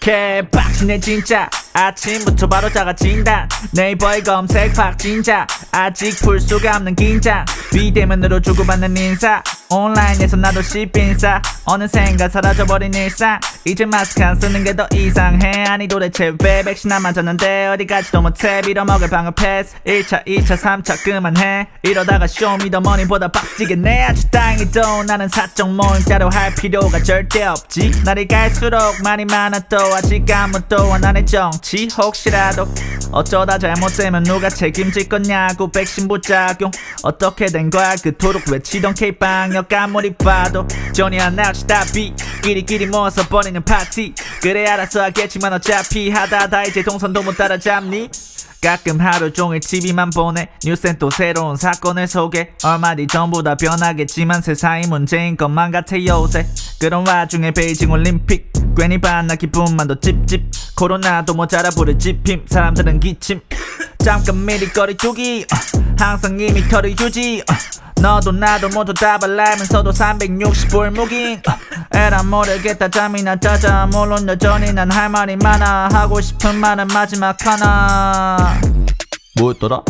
개빡치네 진짜. 아침부터 바로 자가진단. 네이버에 검색 확진자. 아직 풀 수가 없는 긴장. 비대면으로 주고받는 인사. 온라인에선 나도 씹인싸. 어느샌가 사라져버린 일상. 이제 마스크 안 쓰는 게 더 이상해. 아니 도대체 왜 백신 안 맞았는데 어디 가지도 못해. 빌어먹을 방역패스 1차 2차 3차 그만해. 이러다가 쇼미더머니보다 빡세지겠네. 아주 다행히도 나는 사적모임 따로 할 필요가 절대 없지. 날이 갈수록 말이 많아도 아직 아무도 안 하네 정치. 혹시라도 어쩌다 잘못되면 누가 책임질 거냐고. 백신 부작용 어떻게 된 거야 그토록 외치던 K방역 아무리 봐도 전이 안 나오지 답이. 끼리끼리 모아서 버리는 파티. 그래 알아서 하겠지만 어차피 하다 이제 동선도 못 따라잡니. 가끔 하루 종일 TV만 보네. 뉴스엔 또 새로운 사건을 소개. 얼마 뒤 전부 다 변하겠지만 세상이 문제인 것만 같아 요새. 그런 와중에 베이징 올림픽 괜히 봤나 기분만 더 찝찝. 코로나도 모자라 불을 지핌. 사람들은 기침. 잠깐 미리 거리두기. 항상 2m를 유지. 너도 나도 모두 다 발라면서도 360불 무긴. 에라 모르겠다 잠이나 자자. 물론 여전히 난 할 말이 많아. 하고 싶은 말은 마지막 하나. 뭐였더라?